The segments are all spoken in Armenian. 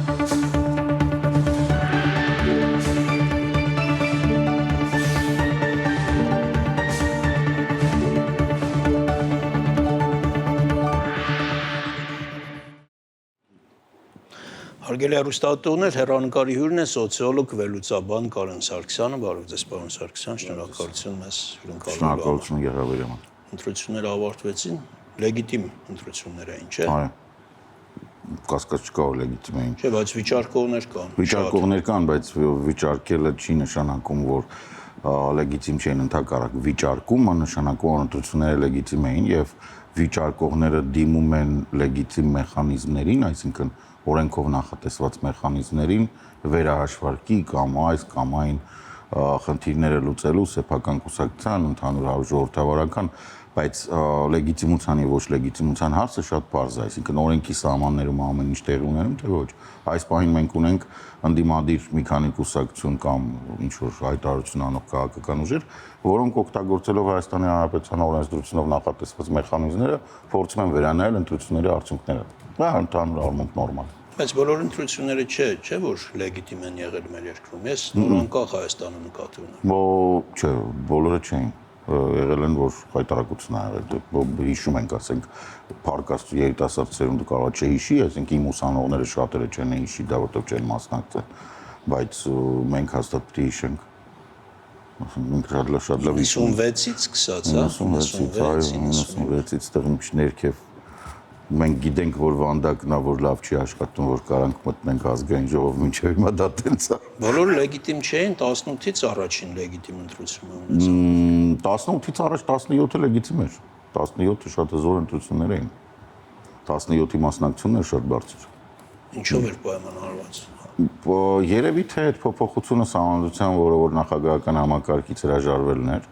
Հարգելի հեռուստատողներ, հեռանկարի հյուրն է սոցիոլոգ վերլուծաբան Կարեն Սարգսյանը, բարև ձեզ պարոն Սարգսյան, շնորհակալություն մեզ հյուրընկալելու համար։ Շնորհակալություն Գեղարվանյան։ Ընտրությունները ավարտվեցին, լեգիտիմ ընտրություններ էին, չէ՞։ Այո։ Կասկած չկա, որ լեգիտիմ էին։ Չէ, բայց վիճարկողներ կան։ Վիճարկողներ կան, բայց վիճարկելը չի նշանակում, որ լեգիտիմ չէին, ընդհակառակ վիճարկումը նշանակում որ ընտրությունները լեգիտիմ էին եւ վիճարկողները դիմում են լեգիտիմ մեխանիզմներին, այսինքն օրենքով նախատեսված մեխանիզմներին վերահաշվարկի կամ այս կամ այն խնդիրները լուծելու սեփական կուսակցության ընդհանուր ժողովրդավարական, բայց լեգիտիմության եւ ոչ լեգիտիմության հարցը շատ պարզ է, այսինքն օրենքի սահմաններում ամեն ինչ տեղի ունենում, թե ոչ։ Այս պահին մենք ունենք ընդդիմադիր մի քանի կուսակցություն կամ ինչ որ հայտարարություն անող քաղաքական ուժեր, որոնք օգտագործելով Հայաստանի Հանրապետության օրենսդրությունով նախատեսված մեխանիզմները փորձում են վերանայել ընտրությունների արդյունքները։ Դա ընդհանուր առմամբ նորմալ։ Բայց բոլոր ընտրությունները չէ, որ լեգիտիմ են եղել մեր երկրում։ Ես նորանկախ Հայաստանը նկատի ունեմ։ Չէ, բոլորը չէին։ Եղել են, որ հայտարարություն ա եղել, հիշում ենք, ասենք, փառկաստ երիտասարդ սերունդը կարող չէ հիշի, այսինքն իմ ուսանողները շատերը չեն հիշի, դա որտեղ չեն մասնակցել, բայց մենք հաստատ պիտի հիշենք։ Մենք շատ լավ հիշում 96-ից սկսած, հա, 96-ից տեղ ինչ ներքև մենք գիտենք, որ վանդակն է, որ լավ չի աշխատում, որ կարանք մտնենք ազգային ժողով, մինչև հիմա դա տենց է։ Բոլորը լեգիտիմ չէին, 18-ից առաջին լեգիտիմ ընտրությունը ունեցան։ 18-ից առաջ 17-ը լեգիտիմ էր։ 17-ը շատ հզոր ընտրություններ էին։ 17-ի մասնակցությունները շատ բարձր։ Ինչով էր պայմանավորված։ Երևի թե այդ փոփոխությունը սահմանադրության, որը որ նախագահական համակարգից հրաժարվելն էր,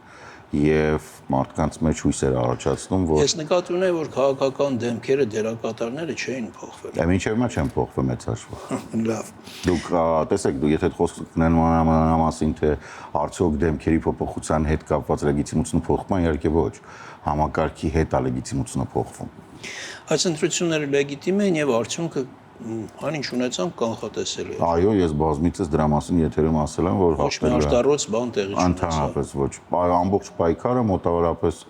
եւ մարդկանց մեջ հույսեր առաջացնում, որ Ես նկատի ունեի, որ քաղաքական դեմքերը, դերակատարները չէին փոխվել։ Դա մինչև հիմա չեն փոխվել մեծ հաշվով։ Լավ։ Դուք տեսեք, դու եթե խոսք գնան մասին, թե արդյոք դեմքերի փոփոխության հետ կապված լեգիտիմությունը փոխվում է, իհարկե ոչ։ Համակարգի հետ է լեգիտիմությունը փոխվում։ Այս ընտրությունները լեգիտիմ են եւ արդյունքը այնինչ ունեցան կանխատեսելի է։ Այո, ես բազմիցս դրա մասին եթերում ասել եմ, որ ոչ մի արտարոց բան տեղի չունեցավ։ Ընդհանրապես ոչ։ Ամբողջ պայքարը մոտավորապես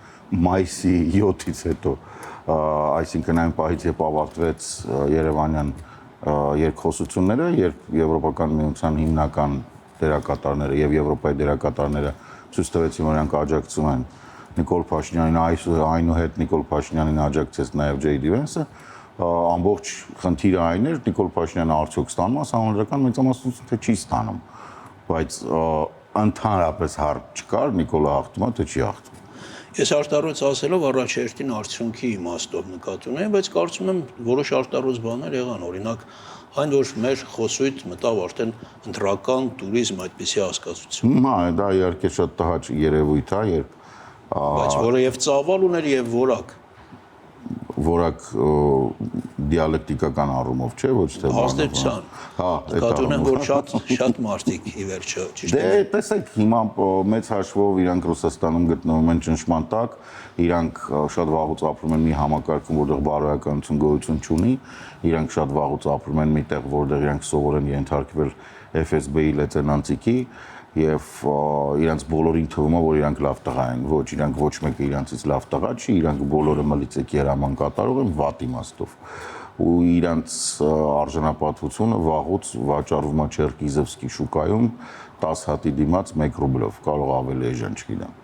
մայիսի 7-ից հետո, այսինքն այն պահից, երբ ավարտվեց Երևանյան երկխոսությունները, երբ Եվրոպական միության հիմնական դերակատարները եւ Եվրոպայի դերակատարները ցույց տվեցին, որ նրանք աջակցում են Նիկոլ Փաշինյանին, այնուհետ Նիկոլ Փաշինյանին աջակցեց նաեւ Ջեյդի Վենսը, ամբողջ խնդիրը այն էր Նիկոլ Փաշինյանը արդյոք ստանում է համանդրական մեծամասնություն թե չի ստանում, բայց ընդհանրապես հարց չկար Նիկոլը հաղթում է թե չի հաղթում։ Ես արտարոց ասելով առաջերտին արդյունքի իմաստով նկատի ունեմ, բայց կարծում եմ որոշ արտարոց բաներ եղան, օրինակ այն որ մեր խոսույթ մտավ արդեն ընտրական туриզմ այդպիսի հասկացություն։ Հիմա դա իհարկե շատ տհաճ երևույթ է, երբ բայց որը եւ ծավալ ուներ եւ որակ դիալեկտիկական առումով չէ, ոչ թե հաստատության։ Հա, նկատի ունեմ, որ շատ մարդիկ ի վերջո, ճիշտ է։ Դե տեսեք, հիմա մեծ հաշվով իրանք Ռուսաստանում գտնվում են ճնշման տակ, իրանք շատ վաղուց ապրում են մի համակարգում, որտեղ բարոյականություն գոյություն չունի, իրանք շատ վաղուց ապրում են միտեղ, որտեղ իրանք սովոր են ենթարկվել FSB-ի լեյտենանտիկի եւ իրանք բոլորին թվում է, որ իրանք լավ տղա են, ոչ, իրանք ոչ մեկը իրանցից լավ տղա չի, իրանք բոլորը մլիցեք երաման կատարող են վատ իմաստով։ Ու իրանք արժանապատվությունը վաղուց վաճառվում է Չերկիզևսկի շուկայում 10 հատի դիմաց 1 ռուբլով, կարող ավելի էժան չգիտեմ։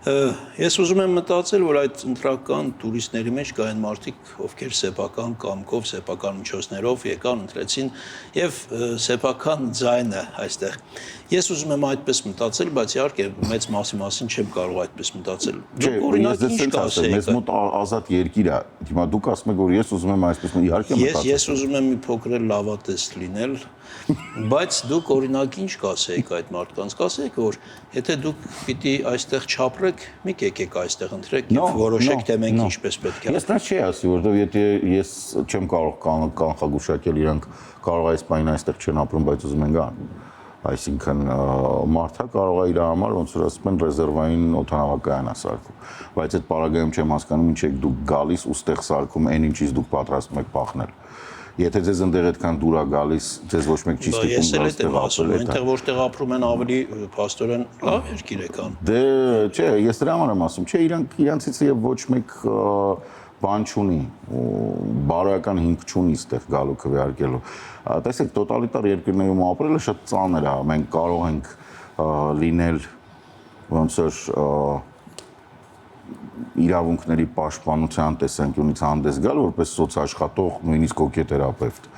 Ես ուզում եմ մտածել, որ այդ ընտրական туриստների մեջ կային մարդիկ, ովքեր սեփական կամքով, սեփական միջոցներով եկան, ընտրեցին եւ սեփական ձայնը այստեղ։ Ես ուզում եմ այդպես մտածել, բայց իհարկե մեծ մասի մասին չեմ կարող այդպես մտածել։ Դուք օրինակ ինչ կասեիք։ Մեզ մոտ ազատ երկիր է։ Հիմա դուք ասում եք, որ ես ուզում եմ այսպես իհարկե մտածել։ Ես ուզում եմ մի փոքր լավատես լինել, բայց դուք օրինակ ինչ կասեիք այդ մարդկանց, կասեիք, որ եթե դուք պիտի այստեղ չապրեք, մի եկեք այստեղ ընտրեք եւ որոշեք թե մենք ինչպես պետք է։ Ես դա չի ասի, որովհետեւ եթե ես չեմ կարող կանխագուշակել իրանք կարող այս բանը այստեղ չեն ապրում, բայց ուզում են գան։ Այսինքն մարդը կարող է իր համար ոնց որ ասում են ռեզերվային օդանավակայան ասարկում, բայց այդ պարագայում չեմ հասկանում ինչ եք դուք գալիս ու ստեղ սարքում այն ինչից դուք պատրաստում եք փախնել։ Եթե ձեզ ընդեղ այդքան դուր է գալիս, ձեզ ոչ մեկ չի ստիպում Ես էլ գալ եմ ասում, այնտեղ որտեղ ապրում են ավելի փաստորեն լավ երկիր է կան։ Դե, չէ, ես դրա համար եմ ասում, չէ, իրանցից եւ ոչ մեկ բան չունի, բարոյական հիմք չունի այդտեղ գալու քվեարկելու։ Տեսեք, տոտալիտար երկրներում ապրելը շատ ծանր է, մենք կարող ենք լինել ոնց որ իրավունքների պաշտպանության տեսանկյունից հանդես գալ որպես սոցաշխատող, նույնիսկ հոգեթերապևտ։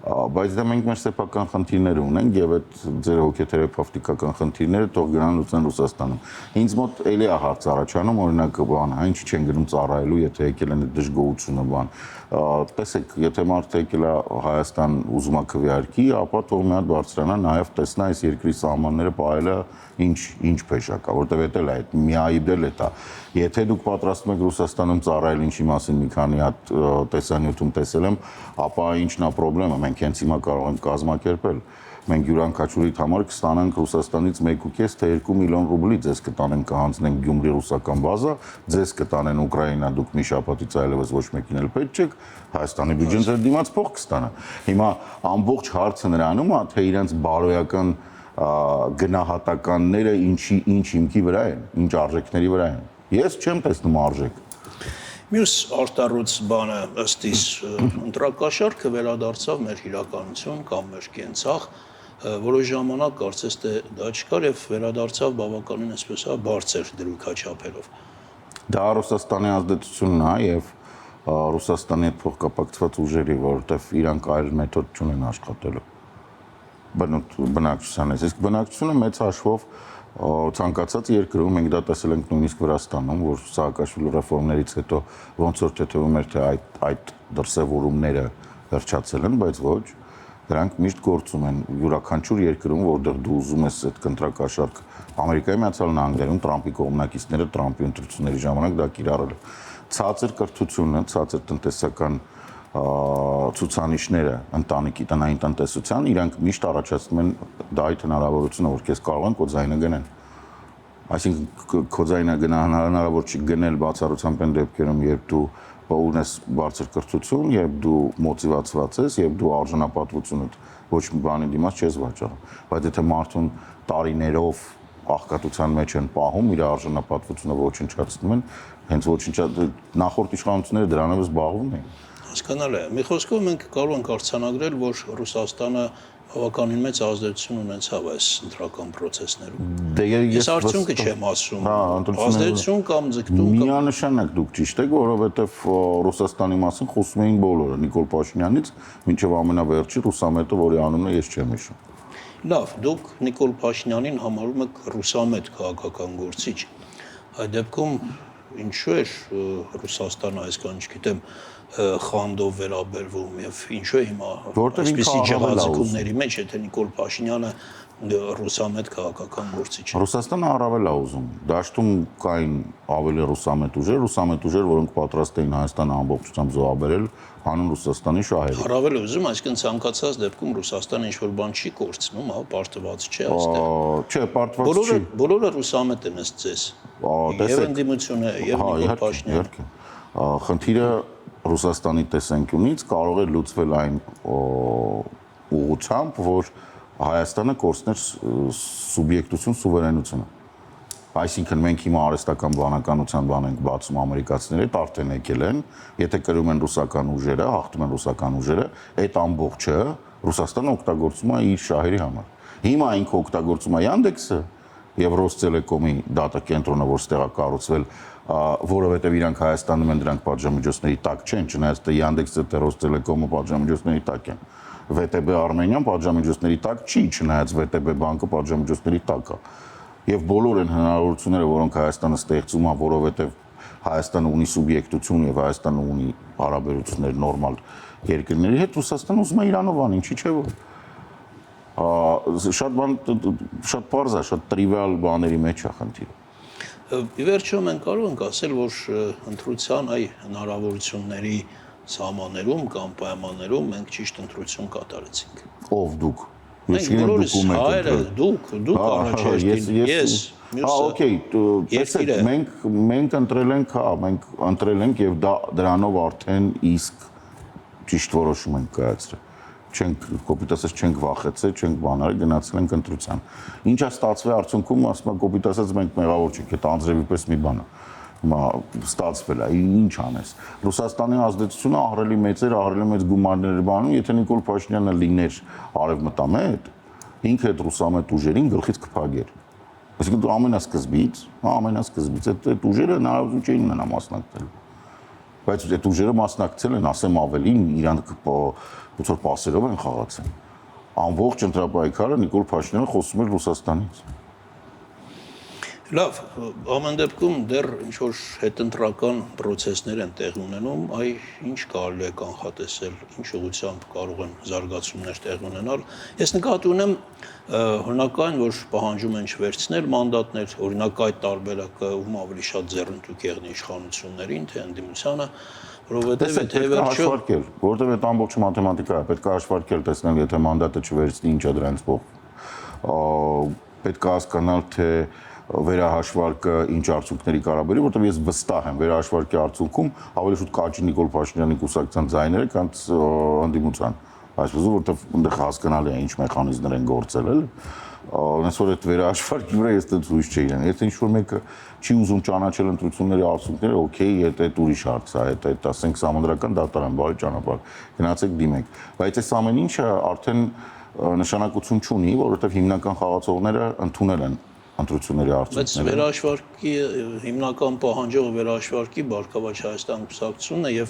Բայց դա մենք մեր սեփական խնդիրները ունենք եւ այդ ձեր հոգեթերապևտիկական խնդիրները թող գնան լուծեն Ռուսաստանում։ Ինձ մոտ էլի է հարց առաջանում, օրինակ բանը, ինչի չեն գնում ծառայելու, եթե եկել են դժգոհությունը բան։ Տեսեք, եթե մարդը եկել է Հայաստան ուզում է քվեարկի, ապա թող մի հատ բարձրանա նաեւ տեսնա այս երկրի սահմանները պահելը ինչ փեշակ է, որտեվ դա էլ է, միայիբ էլ է դա։ Եթե դուք պատրաստվում եք Ռուսաստանում ծառայել, ինչի մասին մի քանի հատ տեսանյութում տեսել եմ, ապա ինչն է խնդրեմը, մենք հենց հիմա կարող ենք կազմակերպել։ Մենք յուրաքանչյուրիդ համար կստանանք Ռուսաստանից 1.5 թե 2 միլիոն ռուբլի ձեզ կտանենք կհանձնենք Գյումրի ռուսական բազա, ձեզ կտանեն Ուկրաինա, դուք մի շաբաթից այլևս ոչ մեկին էլ պետք չէ, Հայաստանի բյուջեն ձեր դիմաց փող կստանա։ Հիմա ամբողջ հարցը նրանում է, թե իրենց բարոյական գնահատականները ինչ հիմքի վրա են, ինչ արժեքների վրա են։ Ես չեմ տեսնում արժեք։ Մյուս արտառոց բանը ըստ իս ընտրակաշարքը վերադարձավ մեր իրականություն կամ մեր կենցաղ, որոշ ժամանակ կարծես թե դա չկար եւ վերադարձավ բավականին այսպես բարձր դրույքաչափերով։ Դա Ռուսաստանի ազդեցությունն է եւ Ռուսաստանի հետ փոխկապակցված ուժերի, որովհետեւ իրանք այլ մեթոդ չունեն աշխատելու։ Բնակչությանից, իսկ բնակչությունը մեծ հաշվով ցանկացած երկրում մենք դա տեսել ենք նույնիսկ Վրաստանում, որ Սաակաշվիլի ռեֆորմներից հետո ոնց որ թեթևում էր թե այդ դրսևորումները վերջացել են, բայց ոչ, դրանք միշտ գործում են յուրաքանչյուր երկրում, որտեղ դու ուզում ես այդ կոնտրակաշարք Ամերիկայի Միացյալ Նահանգներում Տրամպի կողմնակիցները Տրամպի ընտրությունների ժամանակ դա կիրառել են։ Ցածր կրթությունը, ցածր տնտեսական ցուցանիշները ընտանիքի տնային տնտեսության իրանք միշտ առաջացնում են դա այդ հնարավորությունը, որ քեզ կարող են քո ձայնը գնեն։ Այսինքն քո ձայնը հնարավոր չի գնել բացառությամբ այն դեպքերում, երբ դու ունես բարձր կրթություն, երբ դու մոտիվացված ես, երբ դու արժանապատվությունը ոչ մի բանի դիմաց չես վաճառում։ Բայց եթե մարդուն տարիներով աղքատության մեջ են պահում, իր արժանապատվությունը ոչնչացնում են, հենց նախորդ իշխանությունները դրանով զբաղվում էին։ Հասկանալի է։ Մի խոսքով մենք կարող ենք արձանագրել, որ Ռուսաստանը բավականին մեծ ազդեցություն ունեցավ այս ընտրական process-ներում։ Դե ես արդյունքը չեմ ասում։ Ազդեցություն կամ ձգտում կամ միանշանակ դուք ճիշտ եք, որովհետև Ռուսաստանի մասին խոսում էին բոլորը, Նիկոլ Փաշինյանից մինչև ամենավերջի ռուսամետը, որի անունը ես չեմ հիշում։ Լավ, դուք Նիկոլ Փաշինյանին համարում եք ռուսամետ քաղաքական գործիչ։ Այդ դեպքում ինչու է Ռուսաստանը այսքան, չգիտեմ, խանդով վերաբերվում եւ ինչու է հիմա այսպիսի ջղացումների մեջ, եթե Նիկոլ Փաշինյանը ռուսամետ քաղաքական գործիչ է։ Ռուսաստանը առավել է ուզում։ Դաշտում կային ավելի ռուսամետ ուժեր, որոնք պատրաստ էին Հայաստանը ամբողջությամբ զոհաբերել հանուն Ռուսաստանի շահերի։ Առավել ուզում, այսինքն ցանկացած դեպքում Ռուսաստանը ինչ-որ բան չի կորցնում, հա, պարտված չէ այստեղ։ Չէ, պարտված չի։ Բոլորը ռուսամետ են ըստ ձեզ։ Եվ ընդդիմությունը, եւ Նիկոլ Փաշինյանը։ Խնդիրը Ռուսաստանի տեսանկյունից կարող է լուծվել այն ուղղությամբ, որ Հայաստանը կորցներ սուբյեկտություն, սուվերենությունը։ Այսինքն մենք հիմա արհեստական բանականության բան ենք բացում ամերիկացիների հետ, արդեն եկել են, եթե կրում են ռուսական ուժերը, հաղթում են ռուսական ուժերը, այդ ամբողջը Ռուսաստանը օգտագործում է իր շահերի համար։ Հիմա ինքը օգտագործում է Yandex-ը եւ Ռոստելեկոմի դատա կենտրոնը, որ ստեղա կառուցվել, որովհետեւ իրանք Հայաստանում են դրանք պատժամիջոցների տակ չեն, չնայած թե Yandex-ը, թե Ռոստելեկոմը պատժամիջոցների տակ են։ VTB Armenian պատժամիջոցների տակ չի, չնայած VTB բանկը պատժամիջոցների տակ է։ Եվ բոլոր այն հնարավորությունները, որոնք Հայաստանը ստեղծում է, որովհետեւ Հայաստանը ունի սուբյեկտություն եւ Հայաստանը ունի հարաբերություններ նորմալ երկրների հետ, Ռուսաստանը ուզում է Իրանով անի, ինչի՞ չէ որ։ Շատ պարզ է, շատ տրիվիալ բաների մեջ է խնդիրը։ Ի վերջո մենք կարող ենք ասել, որ ընտրության այ հնարավորությունների սահմաններում կամ պայմաններում մենք ճիշտ ընտրություն կատարեցինք։ Ով դուք։ Մենք բոլորս հայերը, դուք առաջերտին, ես, օքեյ, տեսեք, մենք ընտրել ենք, մենք ընտրել ենք եւ դրանով արդեն իսկ ճիշտ որոշում ենք կայացրել։ Չենք կոպիտ ասած չենք վախեցել, չենք բանալ, գնացել ենք ընտրության։ Ինչա ստացվի արդյունքում, ասում եմ կոպիտ ասած մենք մեղավոր չենք, այդ անձրևի պես մի բան է։ Հիմա ստացվել է, ինչ անես։ Ռուսաստանի ազդեցությունը ահռելի մեծ էր, ահռելի մեծ գումարներ էր բանում, եթե Նիկոլ Փաշինյանը լիներ արևմտամետ, ինքը այդ ռուսամետ ուժերին գլխից կփագեր։ Այսինքն ամենասկզբից այդ ուժերը հնարավորություն չէին ունենա մասնակցել։ Բայց այդ ուժերը մասնակցել են, ասեմ ավելին, իրանք ոնց որ պասերով են խաղացել։ Ամբողջ ընտրապայքարը Նիկոլ Փաշինյանը խոսում էր Ռուսաստանից։ Լավ, ամեն դեպքում դեռ ինչ-որ հետընտրական process-ներ են տեղ ունենում, այ ինչ կարելի է կանխատեսել, ինչ ուղղությամբ կարող են զարգացումներ տեղ ունենալ։ Ես նկատի ունեմ հնական, որ պահանջում են չվերցնել մանդատներ, օրինակ այդ տարբերակը ում ավելի շատ ձեռնտու կեղնի իշխանություններին, թե ընդդիմությանը, որովհետև եթե վերջը հաշվարկել, որովհետև այդ ամբողջ մաթեմատիկա է, պետք է հաշվարկել, տեսնել, եթե մանդատը չվերցնի, ինչ է դրանից փոխվում։ Պետք է հասկանալ, թե վերահաշվարկը ինչ արդյունքների կարող բերի, որտեղ ես վստահ եմ, վերահաշվարկի արդյունքում ավելի շուտ կաճի Նիկոլ Փաշինյանի կուսակցության ձայները, քան ընդդիմության։ Այսպես որտեղ այնտեղ հասկանալի է ինչ մեխանիզմներ են գործել, էլի։ Այնպես որ այդ վերահաշվարկի վրա ես դեռ հույս չէի ունեն։ Եթե ինչ-որ մեկը չի ուզում ճանաչել ընտրությունների արդյունքները, օքեյ, այդ ուրիշ հարց է, այդ ասենք սահմանադրական դատարան, բարի ճանապարհ։ Գնացեք դիմեք։ Բայց այս ամեն ինչը արդեն նշանակություն չունի, որովհետև հիմնական խաղացողները ընդունել են ընտրությունների արդյունքները։ Բայց վերահաշվարկի հիմնական պահանջողը վերահաշվարկի Բարգավաճ Հայաստան կուսակցությունն է եւ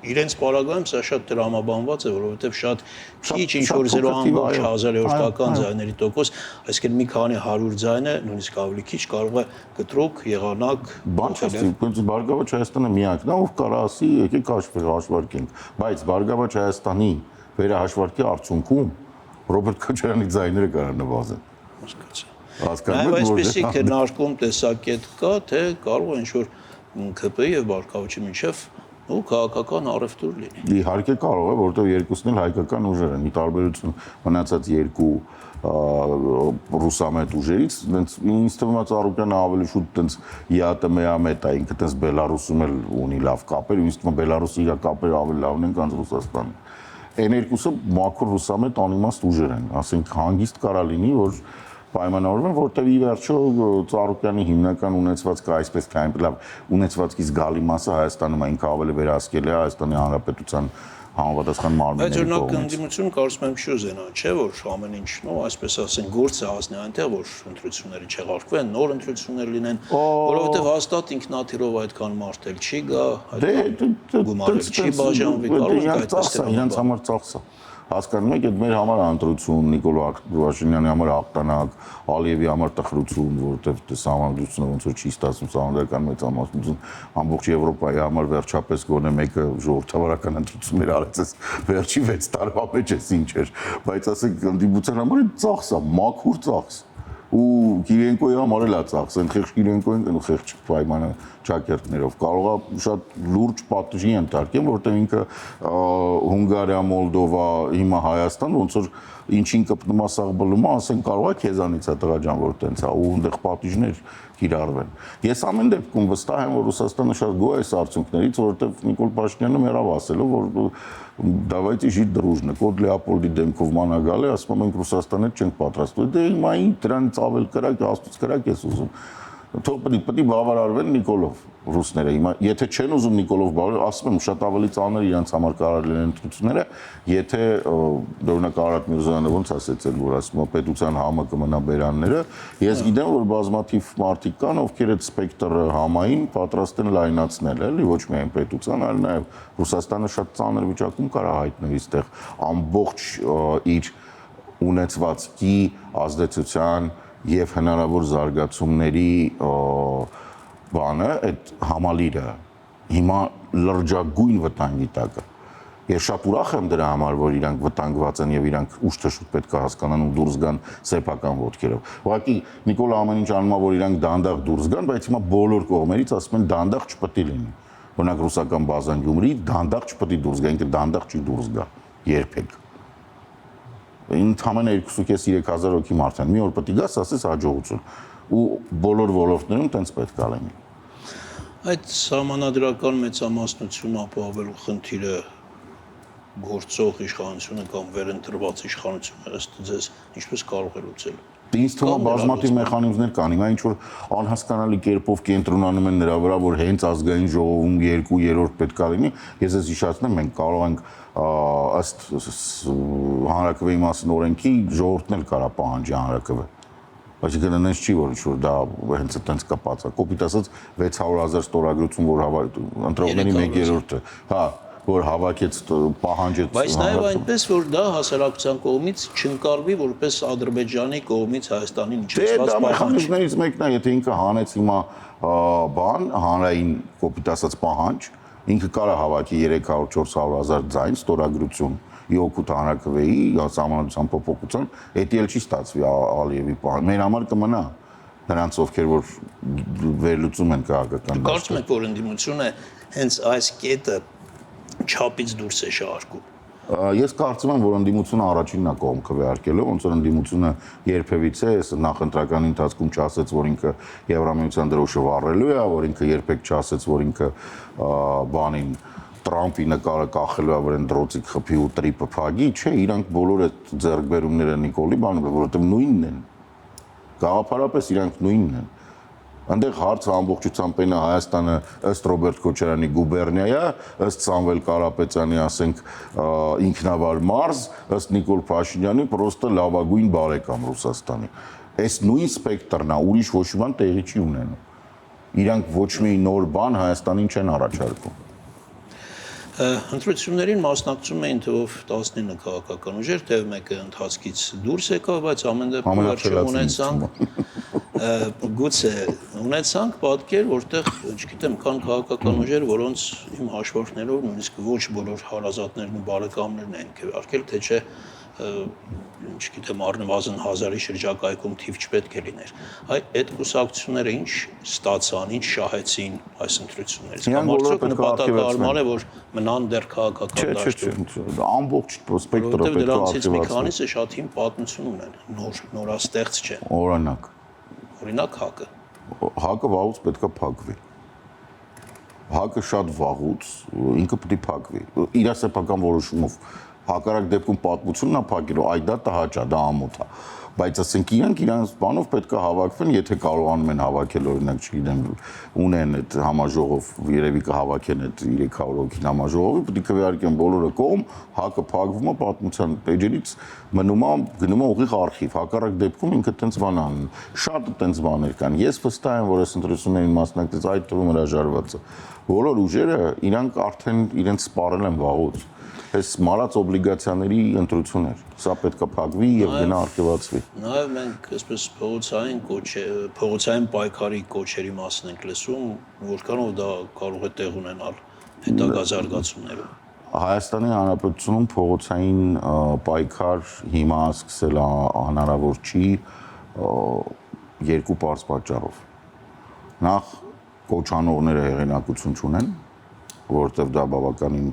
իրենց պարագայում սա շատ տրամաբանված է, որովհետեւ շատ քիչ ինչ-որ 0.4% ձայների տոկոս, այսինքն մի քանի 100 ձայնը, նույնիսկ ավելի քիչ կարող է կտրուկ եղանակ բանջարի Բարգավաճ Հայաստանը միակն է, ով կարող ասի, եկեք հաշվարկենք, բայց Բարգավաճ Հայաստանի վերահաշվարկի արդյունքում Ռոբերտ Քոչարյանի ձայները կարող նվազեն։ Հասկացա։ Հասկանում եք, Այսպեսի քննարկում տեսակետ կա, թե կարող է ինչ-որ ԿՊ-ի եւ Բարգավաճի միջև ու քաղաքական առևտուր լինի։ Իհարկե կարող է, որովհետև երկուսն էլ հայկական ուժեր են, ի տարբերություն մնացած երկու ռուսամետ ուժերից, ինձ թվում է Ծառուկյանը ավելի շուտ տենց ԵԱՏՄ-ամետ է, ինքը տենց Բելարուսում էլ ունի լավ կապեր, ինձ թվում է Բելարուսի իր կապերը ավելի լավն են, քան Ռուսաստանի։ Այն երկուսը մաքուր ռուսամետ անիմաստ ուժեր են, ասենք հանգիստ կարա լինի, որ պայմանավորվում, որտեղ ի վերջո Ծառուկյանի հիմնական ունեցվածքը այսպես թե այնպես լավ ունեցվածքի զգալի մասը Հայաստանում այնքան ավելի վերահսկել է Հայաստանի Հանրապետության համապատասխան մարմինների կողմից։ Բայց կողմից։ ընդդիմություն կարծում եմ չի ուզենա, չէ՞ որ ամեն ինչ, այսպես ասենք, գործը հասնի այնտեղ, որ ընտրությունները չեղարկվեն, նոր ընտրություններ լինեն, որովհետև հաստատ ինքնաթիռով այդքան մարդ էլ չի գա, գումարը չի բաժանվի, կարող է այդպես իրենց համար ծախսա։ Հասկանում եք, այդ մեր համար ընտրություն, Նիկոլ Փաշինյանի համար հաղթանակ, Ալիևի համար տխրություն, որովհետև սահմանադրությունը ոնց որ չի ստացվում սահմանադրական մեծամասնություն, ամբողջ Եվրոպայի համար վերջապես գոնե մեկը ժողովրդավարական ընտրություններ արեց, վերջի 6 տարվա մեջ էս ինչ էր, բայց ասենք ընդդիմության համար ծախս է, մաքուր ծախս։ Ու Կիրենկոյի համար էլ է ծախս, այն խեղճ Կիրենկոյին ու խեղճ պայմանը ճակերտներով կարող է շատ լուրջ պատժի ենթարկեմ, որտեղ ինքը Հունգարիա, Մոլդովա, հիմա Հայաստան ոնց որ ինչին կպնում է սաղ բլում է, ասեն կարող է քեզանից է տղա ջան, որ տենց է, ու այնտեղ պատիժներ կիրառվեն։ Ես ամեն դեպքում վստահ եմ, որ Ռուսաստանը շատ գոհ է այս արդյունքներից, որովհետև Նիկոլ Փաշինյանը մերավ ասելով, որ давайте жить дружно, կոդ Լեոպոլդի դեմքով մանա գալի, ասում եմ մենք Ռուսաստանի հետ չենք պատրաստվում։ Դե հիմա ինչ դրանից ավել կրակ, աստուց կրակ ես ուզում։ Թող պետք է բավարարվեն Նիկոլով ռուսները։ Հիմա եթե չեն ուզում Նիկոլով բավարարել, ասում եմ շատ ավելի ծանր իրենց համար կարող լինեն ընտրությունները, եթե օրինակ Արարատ Միրզոյանը ոնց ասեց, որ ասում է պետության համը կմնա բերանները, ես գիտեմ, որ բազմաթիվ մարդիկ կան, ովքեր այդ սպեկտրը համային պատրաստ են լայնացնել, էլի ոչ միայն պետության, այլ նաև Ռուսաստանը շատ ծանր վիճակում կարա հայտնվի այստեղ ամբողջ իր ունեցվածքի ազդեցության եւ հնարավոր զարգացումների բանը այդ համալիրը հիմա լրջագույն վտանգի տակ է։ Ես շատ ուրախ եմ դրա համար, որ իրանք վտանգված են եւ իրանք ուշ թե շուտ պետք է հասկանան ու դուրս գան սեփական ոտքերով։ Ուղղակի Նիկոլը ամեն ինչ անում է, որ իրանք դանդաղ դուրս գան, բայց հիմա բոլոր կողմերից ասում են դանդաղ չպետք է լինի։ Օրինակ ռուսական բազան Գյումրի դանդաղ չպետք է դուրս գա, ինքը դանդաղ չի դուրս գա երբեք։ Ընդհանրապես 2.5-3 հազար հոգի մարդ են։ Մի օր պետք է գաս, ասես հաջողություն։ Ու բոլոր ոլորտներում տենց պետք է լինի։ Այդ սահմանադրական մեծամասնություն ապահովելու խնդիրը գործող իշխանությունը կամ վերընտրված իշխանությունը ըստ ձեզ ինչպես կարող է լուծել։ Ինձ թվում է բազմաթիվ մեխանիզմներ կան, հիմա ինչ որ անհասկանալի կերպով կենտրոնանում են նրա վրա, որ հենց ազգային ժողովում 2/3 պետք է լինի, ես ես հիշեցնեմ, մենք կարող ենք ըստ հանրակրվեի մասին օրենքի ժողովուրդն էլ կարա պահանջի հանրակրվե։ Այսինքն այնպես չի, որ ինչ-որ դա հենց այդպես կապած է։ Կոպիտ ասած 600,000 ստորագրություն, որ ընտրողների 1/3-ը, հա, որ հավաքեց պահանջեց։ Բայց նաև այնպես, որ դա հասարակության կողմից չընկալվի որպես Ադրբեջանի կողմից Հայաստանին իջեցված Դա պահանջ։ մեխանիզմներից մեկն է, եթե ինքը հանեց հիմա հանրային կոպիտ ասած պահանջ, ինքը կարա հավաքի 300-400,000 ձայն ստորագրություն իօգուտ հանրակրվեի համանadrության փոփոխության, դա էլ չի ստացվի Ալիևի պահանջ։ Մեր համար կմնա նրանց ովքեր որ վերլուծում են քաղաքական դաշտը։ Կարծում եք, որ ընդդիմությունը հենց այս կետը չափից դուրս է շարքում։ Ես կարծում եմ, որ ընդդիմությունը առաջինն է կողմ քվեարկելու, ոնց որ ընդդիմությունը երբևիցե նախընտրական ընթացքում չասեց, որ ինքը Եվրամիության դրոշը վառելու է, որ ինքը երբեք չասեց, որ ինքը բանին Տրամպի նկարը կախելու է, որ այն դրոցիկ խփի ու տրիպը փագի, չէ, իրանք բոլոր այդ ձեռքբերումները Նիկոլի բանը, որովհետև նույնն են։ Գաղափարապես իրանք նույնն են։ Այնտեղ հարցը ամբողջությամբ այն է Հայաստանը ըստ Ռոբերտ Քոչարյանի գուբերնիա է, ըստ Սամվել Կարապետյանի, ասենք, ինքնավար մարզ, ըստ Նիկոլ Փաշինյանի պրոստը լավագույն բարեկամ Ռուսաստանի։ Այս նույն սպեկտրն է, ուրիշ ոչ մի բան տեղի չի ունենում։ Իրանք ոչ մի նոր բան Հայաստանին չեն առաջարկում։ Ընտրություններին մասնակցում էին թվով 19 քաղաքական ուժեր, թեև մեկը ընթացքից դուրս եկավ, բայց ամեն դեպքում վերջում ունեցանք գուցե ունեցանք պատկեր, որտեղ, չգիտեմ, կան քաղաքական ուժեր, որոնց իմ հաշվարկներով նույնիսկ ոչ բոլոր հարազատներն ու բարեկամներն են քվեարկել, թե չէ չգիտեմ, առնվազն 1000-ի շրջակայքում թիվ չպետք է լիներ։ Այդ կուսակցությունները ինչ ստացան, ինչ շահեցին այս ընտրություններից։ Կամ արդյոք նպատակահարմար է, որ մնան դեռ քաղաքական դաշտում։ Ամբողջ սպեկտրը պետք է դրանցից մի քանիսը շատ հին պատմություն ունեն, նորաստեղծ չեն։ Օրինակ ՀԱԿ-ը։ ՀԱԿ-ը վաղուց պետք է փակվի։ ՀԱԿ-ը շատ վաղուց ինքը պետք է փակվի։ Իր սեփական որոշումով հակառակ դեպքում պատմությունն է փակելու, այ դա տհաճ է, դա ամոթ է, բայց ասենք իրանց բանով պետք է հավաքվեն, եթե կարողանում են հավաքել, օրինակ, չգիտեմ, ունեն այդ համաժողով, երևի կհավաքեն այդ 300 հոգին համաժողովի, պետք է քվեարկեն բոլորը կողմ, ՀԱԿ-ը փակվում է պատմության էջերից գնում է ուղիղ արխիվ, հակառակ դեպքում ինքը տենց բան անում, շատ տենց բաներ կան։ Ես վստահ եմ, որ այս ընտրություններին մասնակցած այդ թվում հրաժարվածը բոլոր ուժերը իրանք արդեն իրենց սպառել են վաղուց։ Այս մարած օբլիգացիաների ընտրություն էր։ Սա պետք է փակվի եւ գնա արգելացվի։ Նաեւ մենք այսպես փողոցային պայքարի կոչերի մասին ենք լսում, որքանով դա կարող է տեղ ունենալ հետագա զարգացումներում։ Հայաստանի Հանրապետությունում փողոցային պայքար հիմա սկսել հնարավոր չի երկու պարզ պատճառով։ Նախ կոչանողները հեղինակություն չունեն, որովհետեւ դա բավականին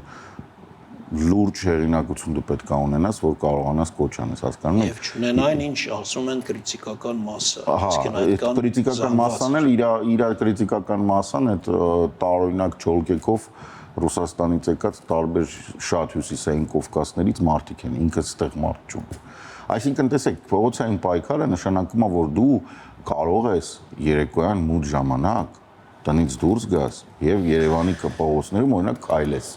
լուրջ հեղինակություն դու պետք է ունենաս, որ կարողանաս կոչ անես, հասկանում ես։ Եվ չունենային ինչ ասում են քրիտիկական մասը, իսկ այդ քրիտիկական մասան էլ իր քրիտիկական մասան այդ տարօրինակ չոլկեքով Ռուսաստանից եկած տարբեր շատ հյուսիսային կովկասներից մարդիկ են, ինքը ստեղ մարդ չունի։ Այսինքն տեսեք, փողոցային պայքարը նշանակում է, որ դու կարող ես երեկոյան մութ ժամանակ տնից դուրս գաս եւ Երևանի փողոցներում օրինակ քայլես։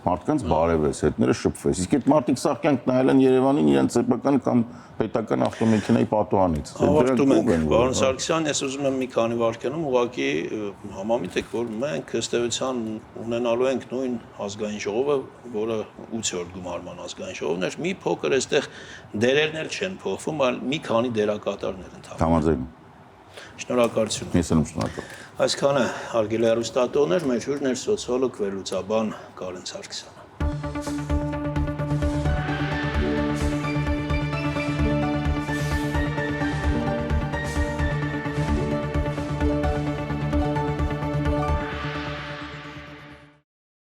Մարդկանց բարևես, հետները շփվես։ Իսկ այդ մարդիկ սաղ կյանք նայել են Երևանին իրենց սեփական կամ պետական ավտոմեքենայի պատուհանից։ Ավարտում ենք, պարոն Սարգսյան, ես ուզում եմ մի քանի վայրկյանում ուղղակի համամիտ եք, որ մենք ըստ էության ունենալու ենք նույն ազգային ժողովը, որը 8-րդ գումարման ազգային ժողովն էր, մի փոքր այստեղ դերերն էլ չեն փոխվում, այլ մի քանի դերակատարներ են Համաձայն։ Շնորհակալություն։ Ես եմ շնորհակալ։ Այսքանը հարգելի հեռուստատողներ, մեր հյուրն էր սոցիոլոգ, վերլուծաբան Կարեն Սարգսյան։